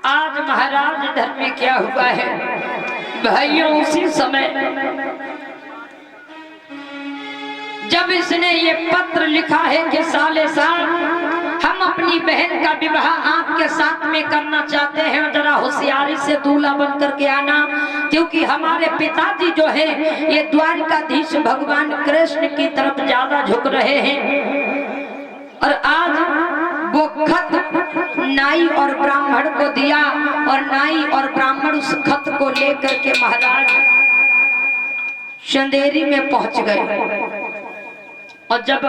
आज महाराज इधर में क्या हुआ है भाइयों, उसी समय जब इसने ये पत्र लिखा है कि साले साल हम अपनी बहन का विवाह आपके साथ में करना चाहते हैं, जरा होशियारी से दूल्हा बन करके आना, क्योंकि हमारे पिताजी जो है ये द्वारिकाधीश भगवान कृष्ण की तरफ ज्यादा झुक रहे हैं। और आज वो खत नाई और ब्राह्मण को दिया और नाई और ब्राह्मण उस खत को लेकर के महाराज चंदेरी में पहुंच गए। और जब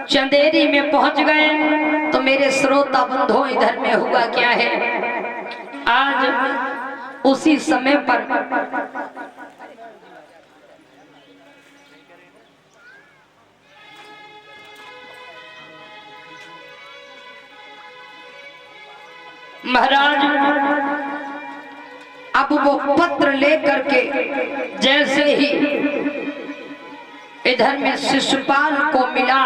चंदेरी में पहुंच गए तो मेरे श्रोता बंधु इधर में हुआ क्या है, आज उसी समय पर महाराज अब वो पत्र लेकर के जैसे ही इधर में शिशुपाल को मिला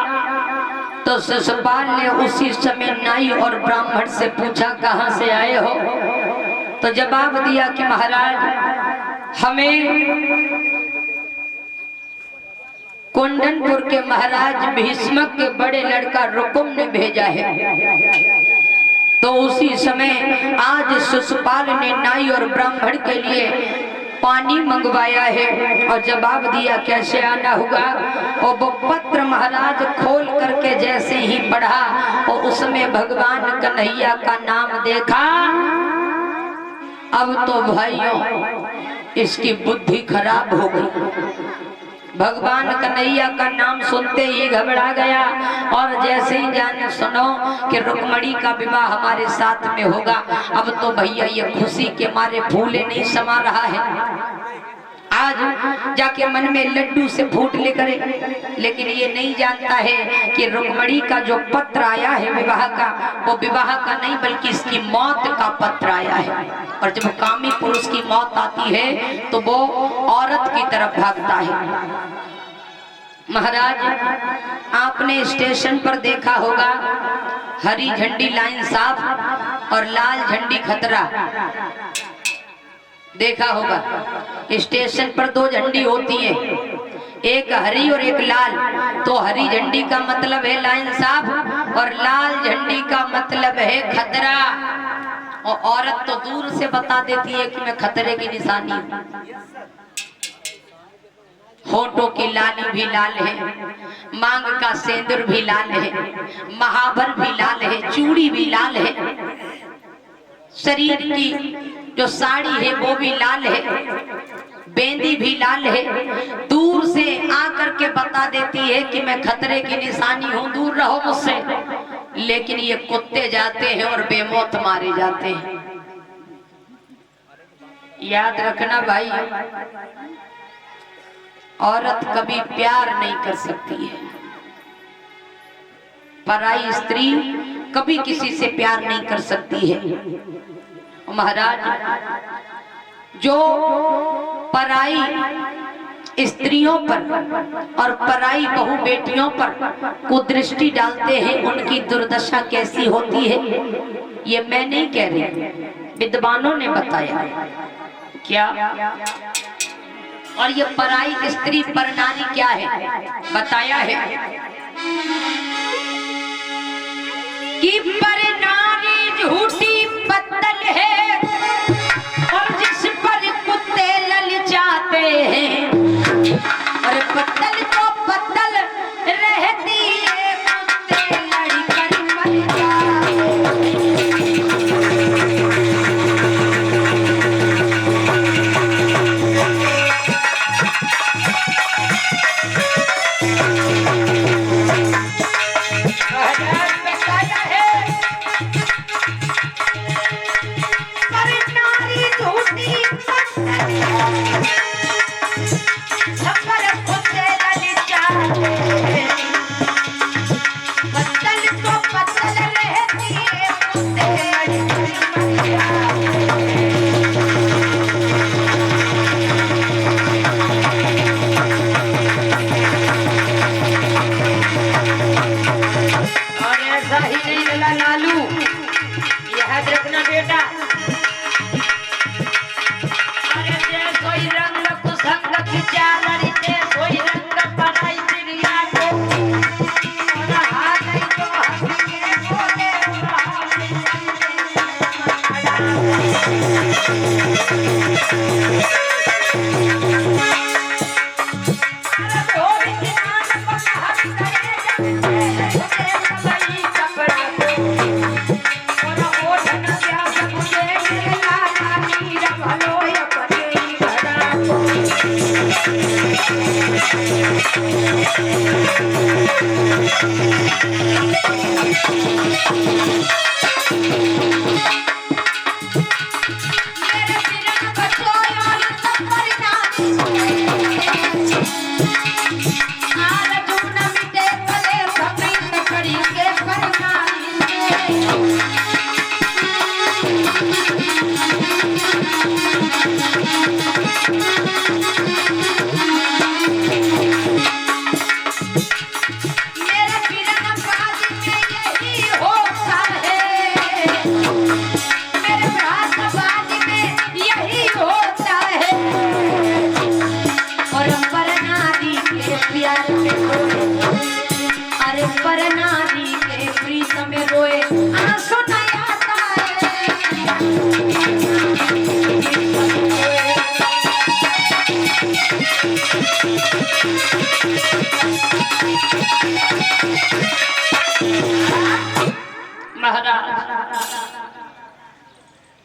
तो शिशुपाल ने उसी समय नाई और ब्राह्मण से पूछा कहां से आए हो, तो जवाब दिया कि महाराज हमें कुंदनपुर के महाराज भीष्मक के बड़े लड़का रुकुम ने भेजा है। तो उसी समय आज शिशुपाल ने नाई और ब्राह्मण के लिए पानी मंगवाया है और जवाब दिया कैसे आना हुआ। और वो पत्र महाराज खोल करके जैसे ही पढ़ा और उसमें भगवान कन्हैया का नाम देखा, अब तो भाइयों इसकी बुद्धि खराब हो गई। भगवान कन्हैया का नाम सुनते ही घबरा गया और जैसे ही जाने सुनो कि रुक्मणी का विवाह हमारे साथ में होगा, अब तो भैया ये खुशी के मारे फूले नहीं समा रहा है। आज जाके मन में लड्डू से फूट लेकर, लेकिन ये नहीं जानता है कि रुक्मणी का जो पत्र आया है विवाह का, वो विवाह का नहीं बल्कि इसकी मौत का पत्र आया है। और जब कामी पुरुष की मौत आती है तो वो औरत की तरफ भागता है। महाराज आपने स्टेशन पर देखा होगा हरी झंडी लाइन साफ और लाल झंडी खतरा, देखा होगा। स्टेशन पर दो झंडी होती है, एक हरी और एक लाल। तो हरी झंडी का मतलब है लाइन साफ और लाल झंडी का मतलब है खतरा। और औरत तो दूर से बता देती है कि मैं खतरे की निशानी हूं। होठों की लाली भी लाल है, मांग का सिंदूर भी लाल है, महावर भी लाल है, चूड़ी भी लाल है, शरीर की जो साड़ी है वो भी लाल है, बेंदी भी लाल है। दूर से आकर के बता देती है कि मैं खतरे की निशानी हूं, दूर रहो मुझसे। लेकिन ये कुत्ते जाते हैं और बेमौत मारे जाते हैं। याद रखना भाई, औरत कभी प्यार नहीं कर सकती है। पराई स्त्री कभी किसी से प्यार नहीं कर सकती है। महाराज, जो पराई स्त्रियों पर और पराई बहू बेटियों पर कुदृष्टि डालते हैं, उनकी दुर्दशा कैसी होती है ये मैं नहीं कह रही, विद्वानों ने बताया। क्या? और ये पराई स्त्री पर नारी क्या है बताया है कि पर नारी झूठी पत्तल है और जिस पर कुत्ते ललचाते हैं, और पत्तल तो पत्तल रहती है, कुत्ते लड़कर मर जाते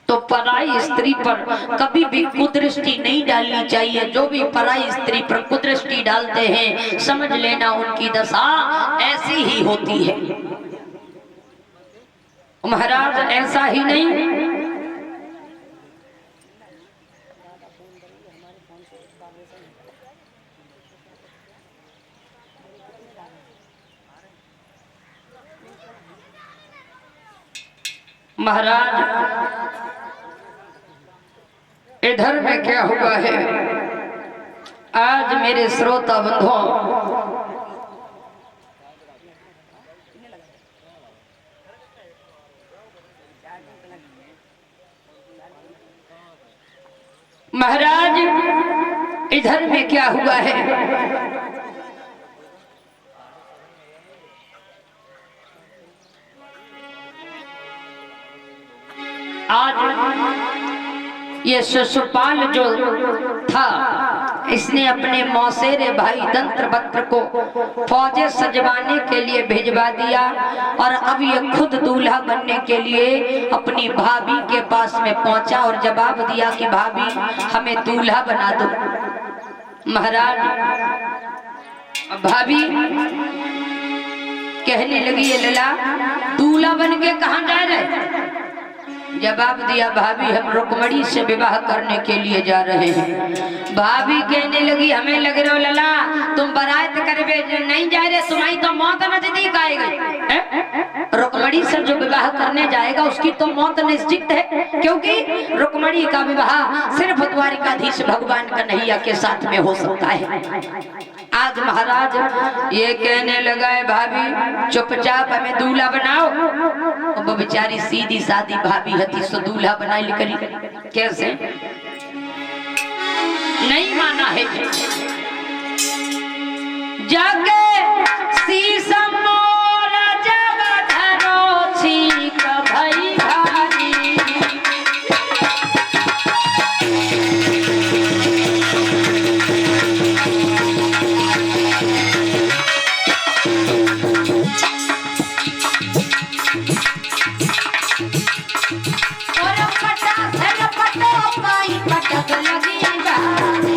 तो पराई स्त्री पर कभी भी कुदृष्टि नहीं डालनी चाहिए। जो भी पराई स्त्री पर कुदृष्टि डालते हैं समझ लेना उनकी दशा ऐसी ही होती है। महाराज, ऐसा ही नहीं, महाराज इधर में क्या हुआ है, आज मेरे श्रोता बंधुओं, महाराज इधर में क्या हुआ है, आज ये शिशुपाल जो था इसने अपने मौसेरे भाई दंत्रवक्त्र को फौजें सजवाने के लिए भिजवा दिया और अब ये खुद दूल्हा बनने के लिए अपनी भाभी के पास में पहुंचा और जवाब दिया कि भाभी हमें दूल्हा बना दो। महाराज भाभी कहने लगी ये लला दूल्हा बन के कहाँ जा रहे? जवाब दिया भाभी हम रुक्मणी से विवाह करने के लिए जा रहे हैं। भाभी कहने लगी हमें लग रहा लला तुम बारात करवे नहीं जा रहे, तुम्हारी तो मौत नजदीक आएगी। रुक्मणी से जो विवाह करने जाएगा उसकी तो मौत निश्चित है, क्योंकि रुक्मणी का विवाह सिर्फ द्वारिकाधीश भगवान कन्हैया के साथ में हो सकता है। आज महाराज ये कहने लगा है, भाभी चुपचाप हमें दूल्हा बनाओ। वो बेचारी सीधी सादी भाभी हती सो दूल्हा बना करी, कैसे नहीं माना है। जाके शीशम मोरा जगधरो छीक भई भारी, और पटा धर पटो पाई पटक लगी भारी।